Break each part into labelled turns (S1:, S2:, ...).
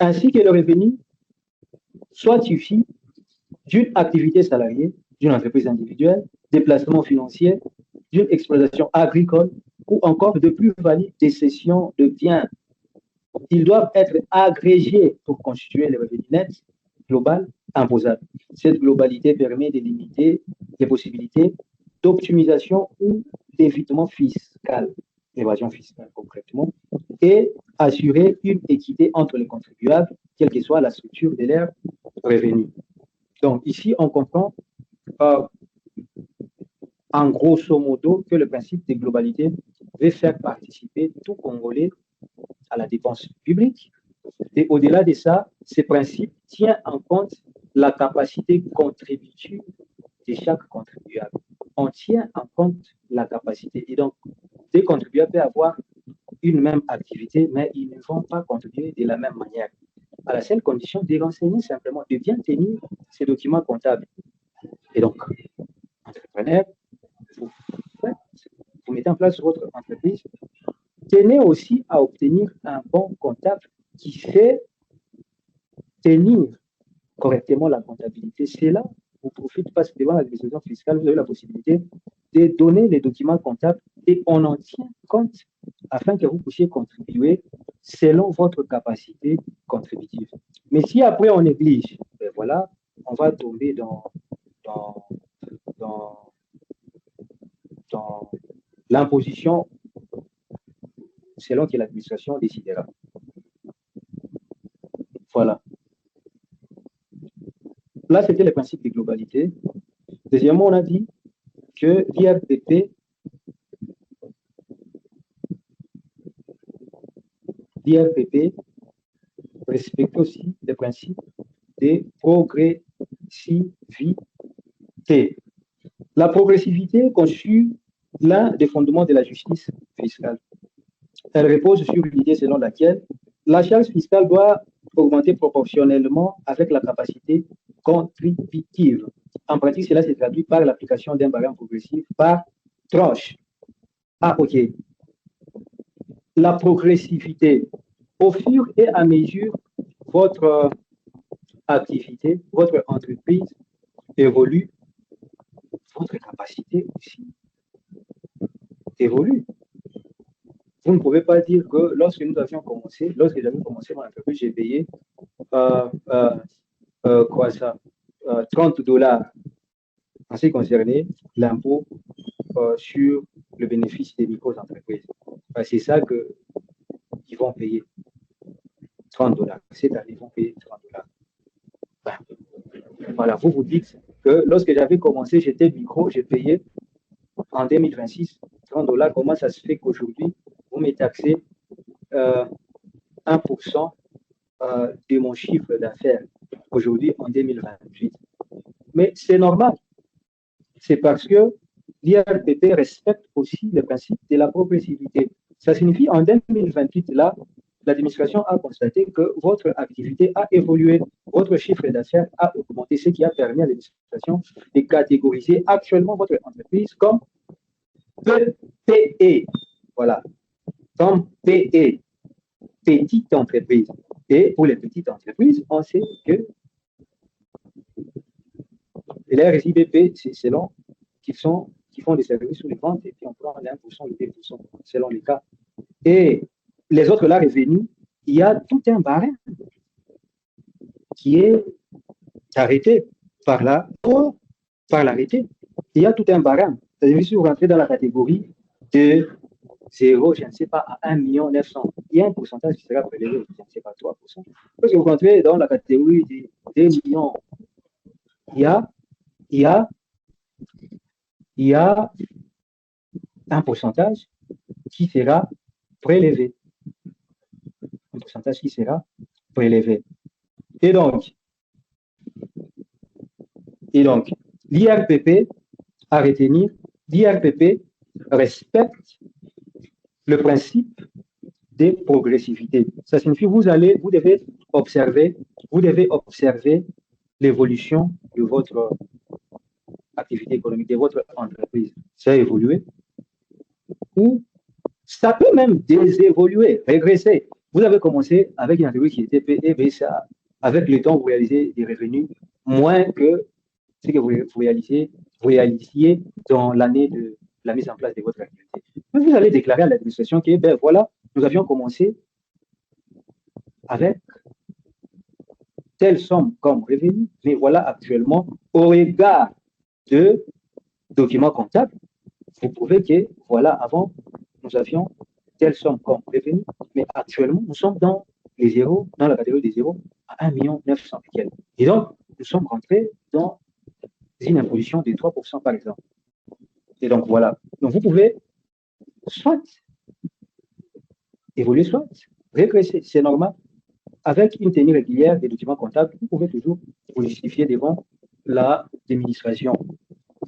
S1: ainsi que le revenu soit issu d'une activité salariée, d'une entreprise individuelle, des placements financiers, d'une exploitation agricole ou encore de plus-value des cessions de biens. Ils doivent être agrégés pour constituer le revenu net global imposable. Cette globalité permet de limiter les possibilités d'optimisation ou d'évitement fiscal, d'évasion fiscale concrètement, et assurer une équité entre les contribuables, quelle que soit la structure de leurs revenus. Donc ici, on comprend euh, en grosso modo que le principe de globalité veut faire participer tout Congolais à la dépense publique. Et au-delà de ça, ce principe tient en compte la capacité contributive de chaque contribuable. On tient en compte la capacité. Et donc, des contribuables peuvent avoir une même activité, mais ils ne vont pas contribuer de la même manière. À la seule condition de renseigner simplement, de bien tenir ces documents comptables. Et donc, entrepreneur, vous mettez en place votre entreprise, tenez aussi à obtenir un bon comptable qui sait tenir correctement la comptabilité. C'est là vous profitez parce que devant l'administration fiscale, vous avez la possibilité de donner les documents comptables et on en tient compte afin que vous puissiez contribuer selon votre capacité contributive. Mais si après on néglige, ben voilà, on va tomber dans, dans, dans l'imposition selon que l'administration décidera. Voilà. Là, c'était le principe de globalité. Deuxièmement, on a dit que l'IRPP respecte aussi le principe de progressivité. La progressivité constitue l'un des fondements de la justice fiscale. Elle repose sur l'idée selon laquelle la charge fiscale doit augmenter proportionnellement avec la capacité contributive. En pratique, cela se traduit par l'application d'un barème progressif par tranche. Ah, ok. La progressivité, au fur et à mesure, votre activité, votre entreprise évolue, votre capacité aussi évolue. Vous ne pouvez pas dire que lorsque j'avais commencé mon entreprise, j'ai payé quoi ça, $30 en ce qui concernait l'impôt sur le bénéfice des micro-entreprises. C'est ça qu'ils vont payer, $30. Cette année, ils vont payer $30. Ben, voilà, vous vous dites que lorsque j'avais commencé, j'étais micro, j'ai payé en 2026 $30. Comment ça se fait qu'aujourd'hui, vous me taxez 1% de mon chiffre d'affaires aujourd'hui en 2028? Mais c'est normal. C'est parce que l'IRPP respecte aussi le principe de la progressivité. Ça signifie en 2028, là, l'administration a constaté que votre activité a évolué, votre chiffre d'affaires a augmenté, ce qui a permis à l'administration de catégoriser actuellement votre entreprise comme PE. Voilà, comme PE, petite entreprise. Et pour les petites entreprises, on sait que les RSIBP, c'est selon qui font des services sur les ventes et puis on prend 1% ou 2% selon les cas. Et les autres là revenus, il y a tout un barème qui est arrêté par l'arrêté. Il y a tout un barème. C'est-à-dire si vous rentrez dans la catégorie de 0, je ne sais pas, à 1,9 million, il y a un pourcentage qui sera prélevé, je ne sais pas, 3%. Parce que vous rentrez dans la catégorie de 2 millions, il y a un pourcentage qui sera prélevé. Un pourcentage qui sera prélevé. Et donc l'IRPP, à retenir, l'IRPP respecte le principe de progressivité. Ça signifie que vous devez observer l'évolution de votre activité économique, de votre entreprise. Ça a évolué ou ça peut même désévoluer, régresser. Vous avez commencé avec une entreprise qui était payée, mais ça, avec le temps, vous réalisez des revenus moins que ce que vous réalisiez dans l'année de la mise en place de votre activité. Mais vous allez déclarer à l'administration que, ben voilà, nous avions commencé avec telle somme comme revenu, mais voilà actuellement, au regard de documents comptables, vous prouvez que, voilà, avant, nous avions telle somme comme revenu, mais actuellement, nous sommes dans les zéros, dans la catégorie des zéros, à 1 900 000. Et donc, nous sommes rentrés dans une imposition de 3% par exemple. Et donc, voilà. Donc, vous pouvez soit évoluer, soit régresser. C'est normal. Avec une tenue régulière des documents comptables, vous pouvez toujours vous justifier devant l'administration.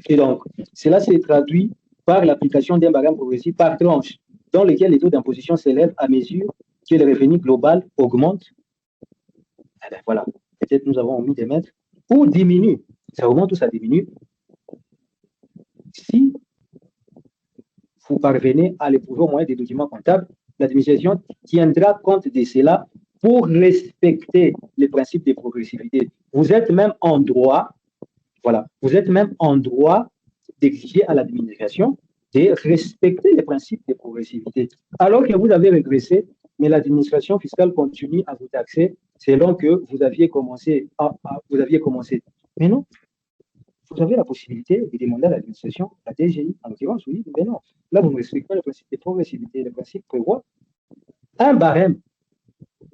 S1: Et donc, cela s'est traduit par l'application d'un barème progressif par tranche, dans lequel les taux d'imposition s'élèvent à mesure que le revenu global augmente. Eh bien, voilà, peut-être nous avons mis des mètres, ou diminue. Ça augmente ou ça diminue. Si vous parvenez à l'éprouver au moyen des documents comptables, l'administration tiendra compte de cela pour respecter les principes de progressivité. Vous êtes même en droit, voilà, vous êtes même en droit d'exiger à l'administration de respecter les principes de progressivité. Alors que vous avez régressé, mais l'administration fiscale continue à vous taxer selon que vous aviez commencé. Mais non, vous avez la possibilité de demander à l'administration, la DGI, en l'occurrence, oui, mais non. Là, vous ne respectez pas le principe de progressivité. Le principe prévoit un barème.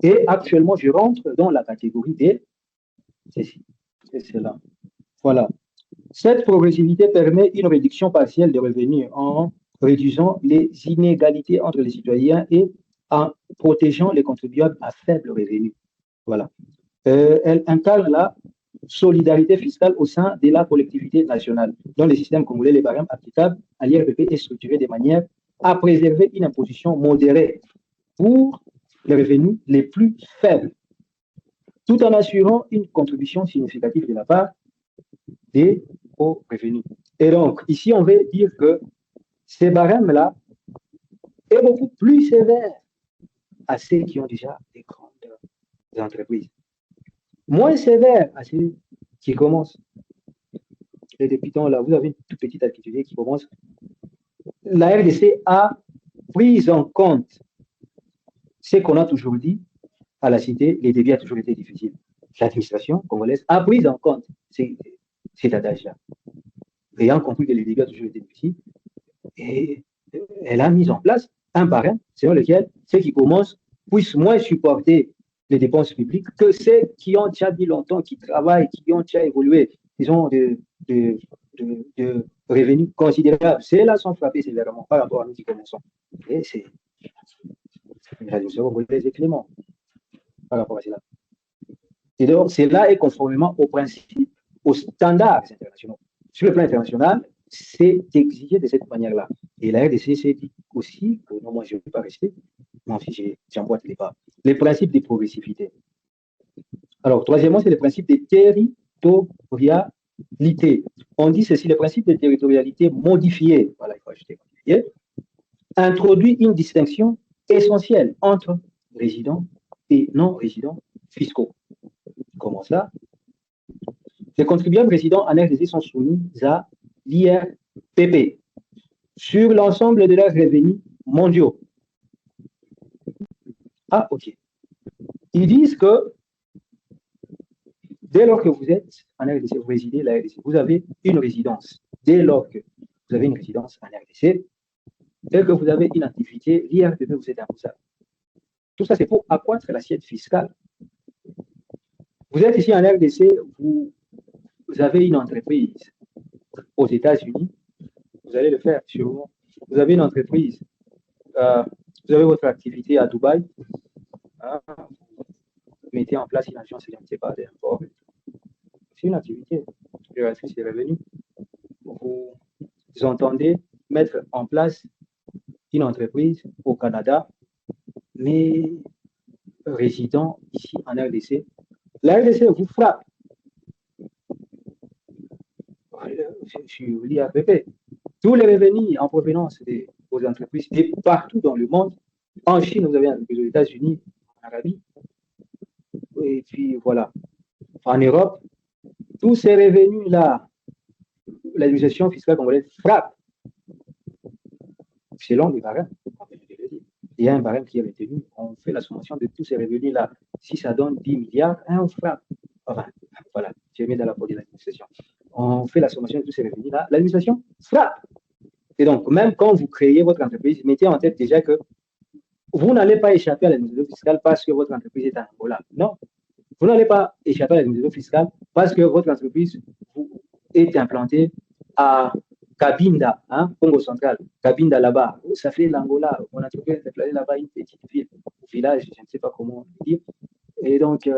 S1: Et actuellement, je rentre dans la catégorie des ceci. C'est cela. Voilà. Cette progressivité permet une réduction partielle des revenus en réduisant les inégalités entre les citoyens et en protégeant les contribuables à faible revenu. Voilà. Elle incarne la solidarité fiscale au sein de la collectivité nationale. Dans le système congolais, les barèmes applicables à l'IRPP est structuré de manière à préserver une imposition modérée pour les revenus les plus faibles, tout en assurant une contribution significative de la part des hauts revenus. Et donc, ici, on veut dire que ces barèmes-là est beaucoup plus sévère à ceux qui ont déjà des grandes entreprises. Moins sévère à ceux qui commencent. Les débutants, là, vous avez une toute petite activité qui commence. La RDC a pris en compte ce qu'on a toujours dit à la cité, les débuts ont toujours été difficiles. L'administration congolaise a pris en compte cet adage-là, ayant compris que les dégâts ont toujours été difficiles, et elle a mis en place un barème selon lequel ceux qui commencent puissent moins supporter les dépenses publiques que ceux qui ont déjà dit longtemps, qui travaillent, qui ont déjà évolué, ils ont de revenus considérables. Ceux-là sont frappés sévèrement par rapport à nous qui commençons. Et c'est l'administration congolaise est clément par rapport à cela. Et donc, cela est conformément aux principes, aux standards internationaux. Sur le plan international, c'est exigé de cette manière-là. Et la RDC s'est dit aussi que non, moi, je ne vais pas rester, même si j'emboîte les pas. Les principes de progressivité. Alors, troisièmement, c'est le principe de territorialité. On dit ceci, le principe de territorialité modifié, voilà, il faut ajouter modifié, introduit une distinction essentielle entre résidents et non-résidents fiscaux. Comment ça? Les contribuables résidents en RDC sont soumis à l'IRPP sur l'ensemble de leurs revenus mondiaux. Ah, ok. Ils disent que dès lors que vous êtes en RDC, vous résidez la RDC, vous avez une résidence. Dès lors que vous avez une résidence en RDC, dès que vous avez une activité, l'IRPP vous est imposable. Tout ça, c'est pour accroître l'assiette fiscale. Vous êtes ici en RDC, vous avez une entreprise aux États-Unis, vous allez le faire sûrement. Vous avez une entreprise, vous avez votre activité à Dubaï, hein, vous mettez en place une agence, je ne sais pas, d'import. C'est une activité, génératrice de revenus. Vous entendez mettre en place une entreprise au Canada, mais résident ici en RDC. La RDC vous frappe sur l'IRPP. Tous les revenus en provenance des entreprises et partout dans le monde. En Chine, vous avez une entreprise aux États-Unis, Arabie. Et puis voilà. En Europe, tous ces revenus-là, l'administration fiscale congolaise frappe selon les barèmes. Il y a un barème qui est retenu, on fait la sommation de tous ces revenus-là. Si ça donne 10 milliards, on frappe. Enfin, voilà, j'ai mis dans la police de l'administration. On fait la sommation de tous ces revenus-là, l'administration frappe. Et donc, même quand vous créez votre entreprise, mettez en tête déjà que vous n'allez pas échapper à l'administration fiscale parce que votre entreprise est en Angola. Non, vous n'allez pas échapper à l'administration fiscale parce que votre entreprise est implantée à Cabinda, hein, Congo central. Cabinda là-bas, ça fait l'Angola. Mon entreprise est implantée là-bas, une petite ville, village, je ne sais pas comment dire. Et donc,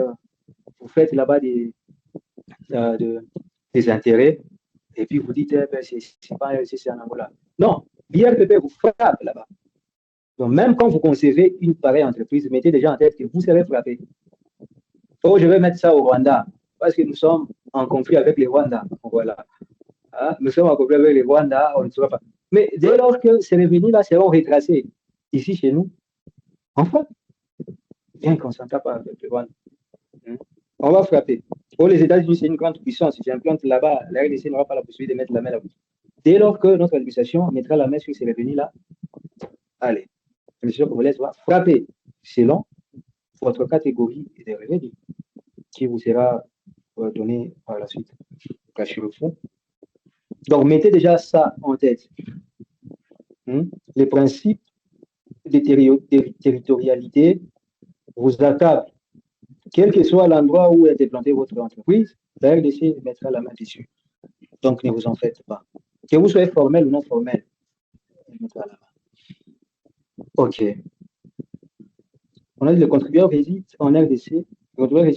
S1: vous faites là-bas des intérêts et puis vous dites, c'est en Angola. Non, l'IRPP vous frappe là-bas. Donc, même quand vous concevez une pareille entreprise, mettez déjà en tête que vous serez frappé. Oh, je vais mettre ça au Rwanda, parce que nous sommes en conflit avec les Rwandais. Voilà. Hein? Nous sommes en conflit avec les Rwandais, on ne saura pas. Mais dès lors que ces revenus-là seront retracés ici chez nous, enfin, bien qu'on ne s'entende pas avec les Rwandais, on va frapper. Pour les États-Unis, c'est une grande puissance. Si j'implante là-bas, la RDC n'aura pas la possibilité de mettre la main là-bas. Dès lors que notre administration mettra la main sur ces revenus-là, allez, l'administration congolaise va frapper selon votre catégorie de revenus qui vous sera donnée par la suite. Caché le fond. Donc, mettez déjà ça en tête. Les principes de territorialité vous accablent. Quel que soit l'endroit où est implantée votre entreprise, la RDC mettra la main dessus. Donc, ne vous en faites pas. Que vous soyez formel ou non formel, elle mettra la main. OK. On a dit que les contributeurs résident en RDC. Les contributeurs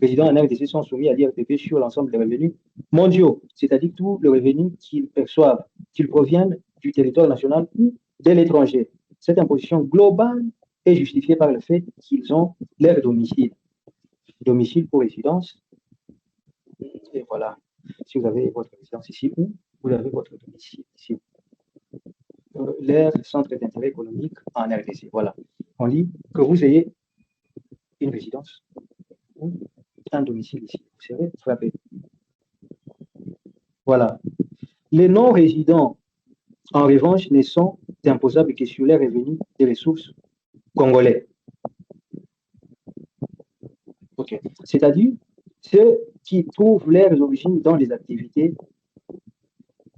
S1: résidents en RDC sont soumis à l'IRPP sur l'ensemble des revenus mondiaux, c'est-à-dire tous les revenus qu'ils perçoivent, qu'ils proviennent du territoire national ou de l'étranger. Cette imposition globale est justifiée par le fait qu'ils ont leur domicile. Domicile pour résidence. Et voilà. Si vous avez votre résidence ici ou vous avez votre domicile ici. Leur centre d'intérêt économique en RDC. Voilà. On dit que vous ayez une résidence ou un domicile ici. Vous serez frappé. Voilà. Les non-résidents, en revanche, ne sont imposables que sur les revenus des ressources congolais. Okay. C'est-à-dire ceux qui trouvent leurs origines dans les activités,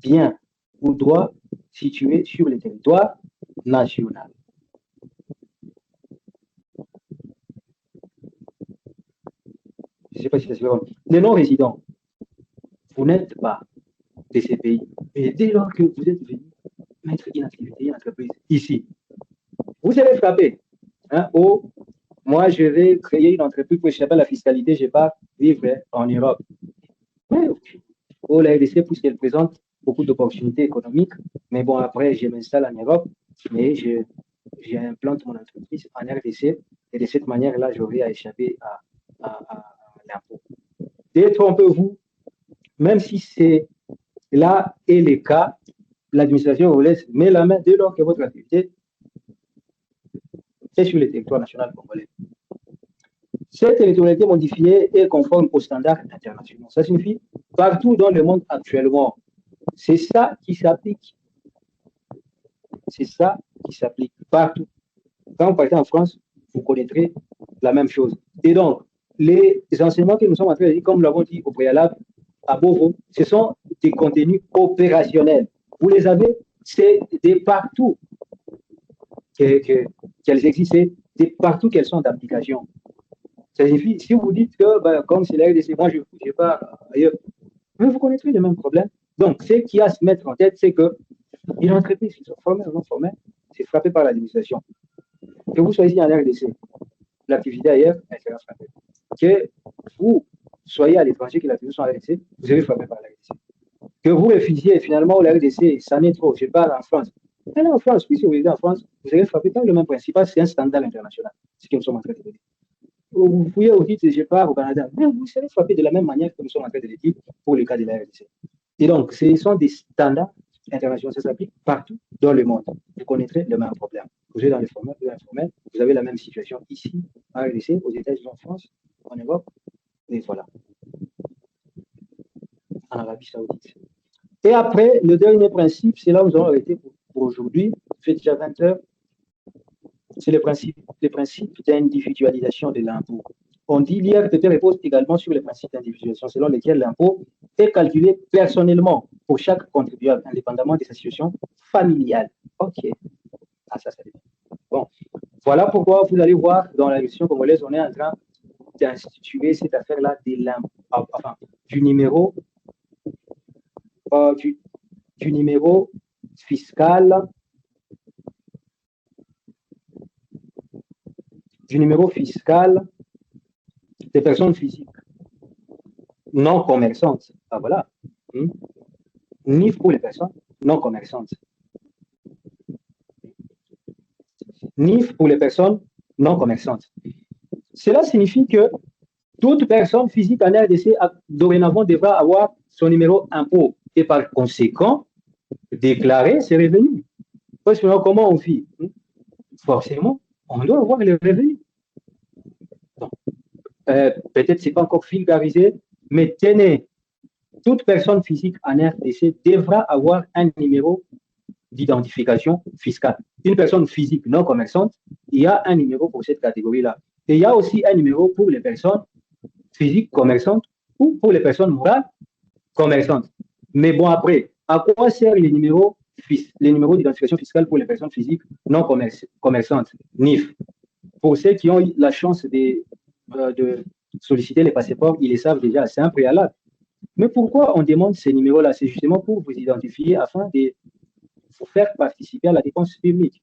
S1: biens ou droits situés sur le territoire national. Je ne sais pas si ça se fait. Les non-résidents, vous n'êtes pas de ces pays. Mais dès lors que vous êtes venu mettre une activité, une entreprise ici, vous serez frappé. Hein? Oh, moi, je vais créer une entreprise pour échapper à la fiscalité, je ne vais pas vivre en Europe. Mais, oh, la RDC, puisqu'elle présente beaucoup d'opportunités économiques, mais bon, après, je m'installe en Europe, mais j'implante mon entreprise en RDC, et de cette manière-là, j'aurai à échapper à l'impôt. Détrompez-vous, même si c'est là est le cas, l'administration vous laisse met la main dès lors que votre activité est sur le territoire national congolais. Cette territorialité modifiée est conforme aux standards internationaux. Ça signifie partout dans le monde actuellement. C'est ça qui s'applique. C'est ça qui s'applique partout. Quand vous partez en France, vous connaîtrez la même chose. Et donc, les enseignements que nous sommes en train de dire, comme nous l'avons dit au préalable, à Bovo, ce sont des contenus opérationnels. Vous les avez, c'est de partout qu'elles existent, c'est de partout qu'elles sont d'application. Ça signifie, si vous dites que, ben, comme c'est la RDC, moi je ne sais pas ailleurs, mais vous connaîtrez le même problème. Donc, ce qu'il y a à se mettre en tête, c'est que une entreprise qui sont formées ou non formées, c'est frappé par l'administration. Que vous soyez ici en RDC, l'activité ailleurs, elle sera frappée. Que vous soyez à l'étranger, que l'activité soit en RDC, vous serez frappé par la RDC. Que vous refusiez finalement la RDC, ça n'est trop, je parle en France. Mais là, en France, puisque vous êtes en France, vous serez frappé par le même principe, c'est un standard international, ce que nous sommes en train de dire. Vous pouvez aussi dire, je pars au Canada, mais vous serez frappé de la même manière que nous sommes en train de le dire pour le cas de la RDC. Et donc, ce sont des standards internationaux, ça s'applique partout dans le monde. Vous connaîtrez le même problème. Vous êtes dans le formel, vous êtes informel, vous avez la même situation ici, à RDC, aux États-Unis, en France, en Europe, et voilà, en Arabie Saoudite. Et après, le dernier principe, c'est là où nous allons arrêter pour aujourd'hui, il fait déjà 20 heures, c'est le principe d'individualisation de l'impôt. On dit l'IRPP repose également sur les principes d'individualisation selon lesquels l'impôt est calculé personnellement pour chaque contribuable, indépendamment de sa situation familiale. OK. Ah, ça dépend. Bon. Voilà pourquoi vous allez voir dans la version congolaise, on est en train d'instituer cette affaire-là de l'impôt, enfin, du numéro fiscal des personnes physiques non commerçantes. Ah, voilà. NIF pour les personnes non commerçantes. NIF pour les personnes non commerçantes. Cela signifie que toute personne physique en RDC dorénavant devra avoir son numéro impôt et par conséquent déclarer ses revenus. Parce que comment on vit? Forcément, on doit avoir les revenus. Peut-être c'est pas encore vulgarisé, mais tenez, toute personne physique en RDC devra avoir un numéro d'identification fiscale. Une personne physique non commerçante, il y a un numéro pour cette catégorie-là. Et il y a aussi un numéro pour les personnes physiques commerçantes ou pour les personnes morales commerçantes. Mais bon, après, à quoi sert les numéros d'identification fiscale pour les personnes physiques non commerçantes, NIF? Pour ceux qui ont eu la chance de solliciter les passeports, ils les savent déjà, c'est un préalable. Mais pourquoi on demande ces numéros-là? C'est justement pour vous identifier afin de vous faire participer à la dépense publique.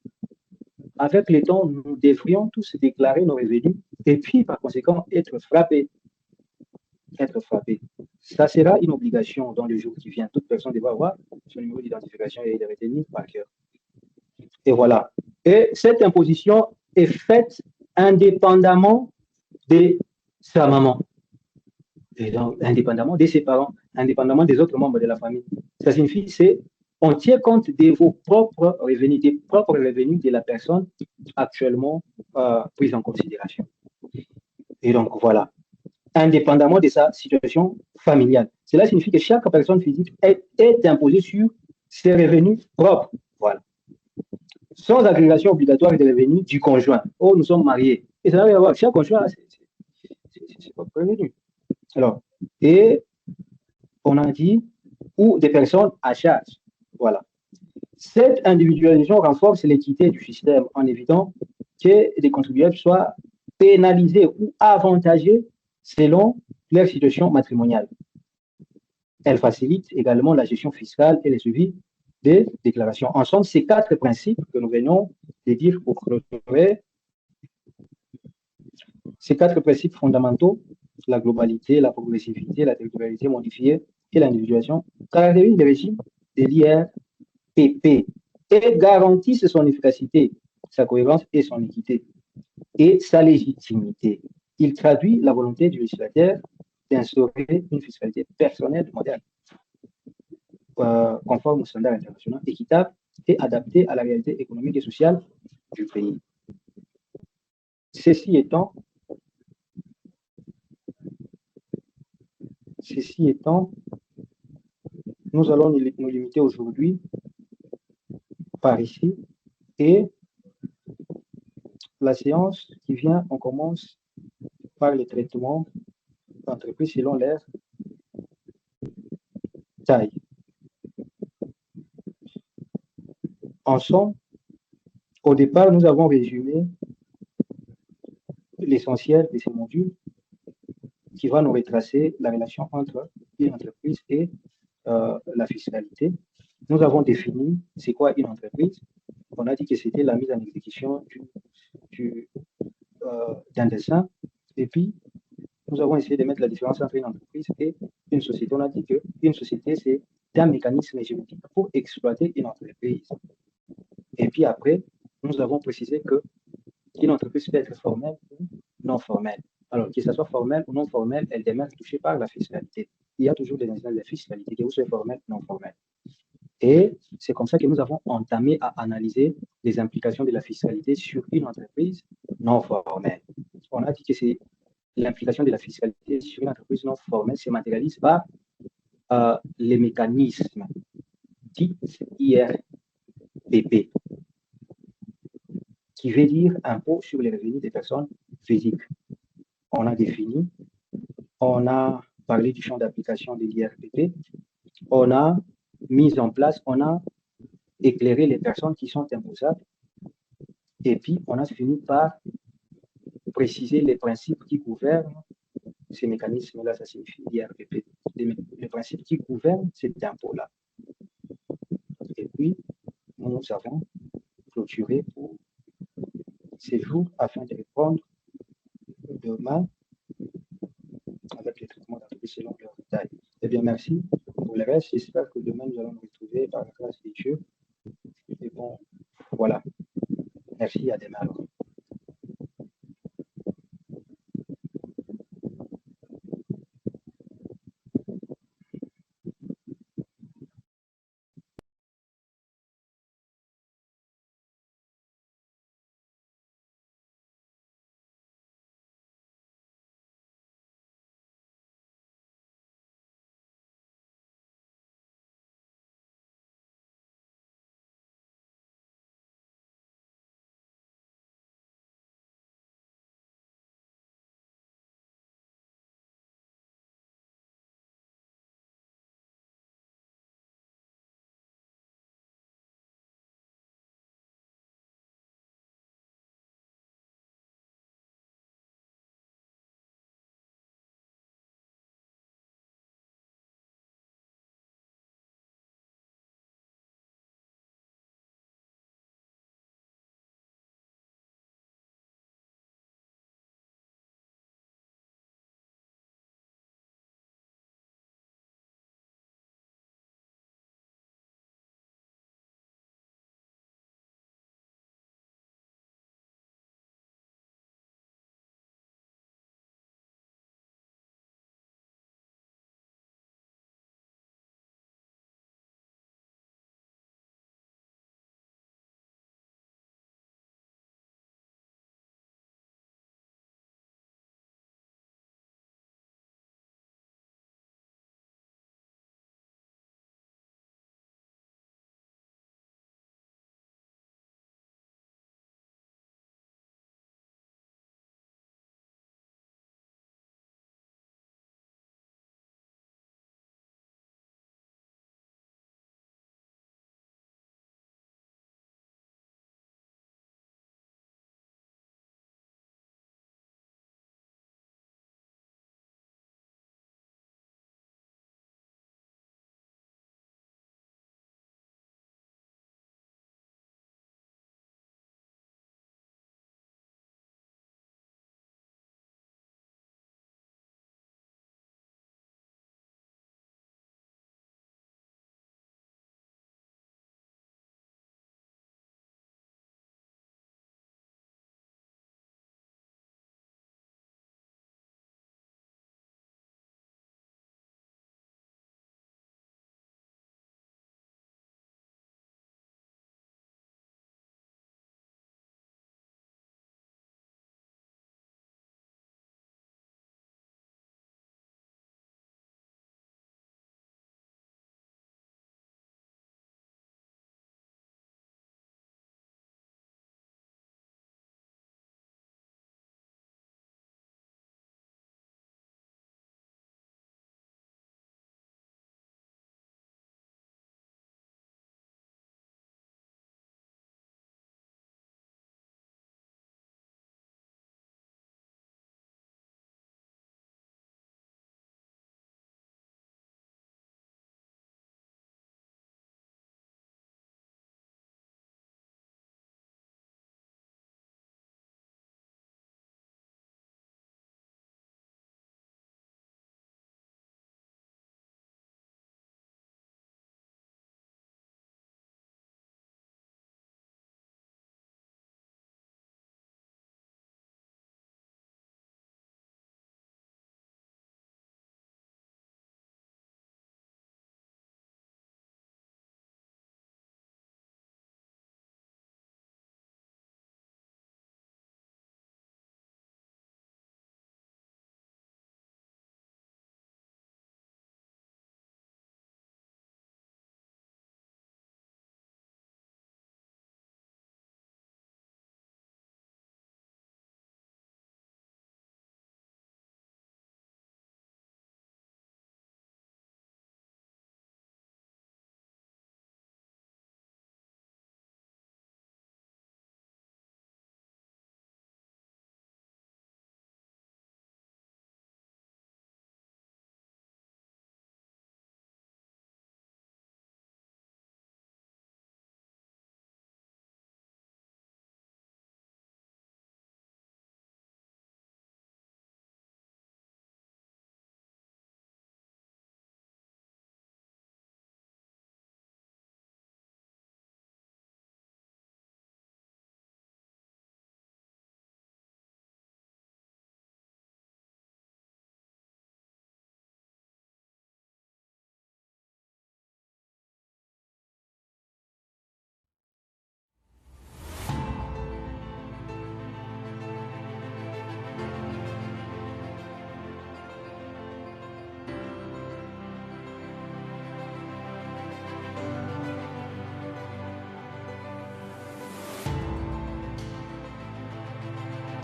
S1: Avec le temps, nous devrions tous déclarer nos revenus et puis, par conséquent, être frappés. Ça sera une obligation dans le jour qui vient. Toute personne devra avoir son numéro d'identification et de retenir par cœur. Et voilà. Et cette imposition est faite indépendamment de sa maman, et donc, indépendamment de ses parents, indépendamment des autres membres de la famille. Ça signifie c'est on tient compte de vos propres revenus, des propres revenus de la personne actuellement prise en considération. Et donc voilà, indépendamment de sa situation familiale. Cela signifie que chaque personne physique est imposée sur ses revenus propres. Voilà. Sans agrégation obligatoire des revenus du conjoint. Oh, nous sommes mariés. Et ça n'a rien à voir. Chaque conjoint, c'est pas revenu. Alors, et on a dit, ou des personnes à charge. Voilà. Cette individualisation renforce l'équité du système en évitant que les contribuables soient pénalisés ou avantagés selon leur situation matrimoniale. Elle facilite également la gestion fiscale et le suivi des déclarations. Ensemble, ces quatre principes que nous venons de dire pour clôturer, ces quatre principes fondamentaux, la globalité, la progressivité, la territorialité modifiée et l'individualisation, caractérisent le régime de l'IRPP et garantissent son efficacité, sa cohérence et son équité et sa légitimité. Il traduit la volonté du législateur d'instaurer une fiscalité personnelle moderne, conforme aux standards internationaux, équitable et adaptée à la réalité économique et sociale du pays. Ceci étant, nous allons nous limiter aujourd'hui par ici et la séance qui vient, on commence par les traitements d'entreprises selon leur taille. En somme, au départ, nous avons résumé l'essentiel de ces modules qui va nous retracer la relation entre une entreprise et la fiscalité. Nous avons défini c'est quoi une entreprise. On a dit que c'était la mise en exécution d'un dessin. Et puis, nous avons essayé de mettre la différence entre une entreprise et une société. On a dit qu'une société, c'est un mécanisme juridique pour exploiter une entreprise. Et puis après, nous avons précisé qu'une entreprise peut être formelle ou non formelle. Alors, que ce soit formelle ou non formelle, elle demeure touchée par la fiscalité. Il y a toujours des instances de fiscalité, que vous soyez formelle ou non formelle. Et c'est comme ça que nous avons entamé à analyser les implications de la fiscalité sur une entreprise non formelle. On a dit que c'est l'implication de la fiscalité sur une entreprise non formelle se matérialise par les mécanismes dits IRPP, qui veut dire impôt sur les revenus des personnes physiques. On a défini, on a parlé du champ d'application de l'IRPP, on a mis en place, on a éclairé les personnes qui sont imposables, et puis on a fini par préciser les principes qui gouvernent ces mécanismes-là, ça signifie l'IRPP, les principes qui gouvernent cet impôt-là. Et puis, nous avons clôturé pour ces jours afin de répondre demain avec les traitements d'entreprise selon leur taille. Eh bien, merci pour le reste. J'espère que demain, nous allons nous retrouver par la grâce de Dieu. Et bon, voilà. Merci, à demain alors.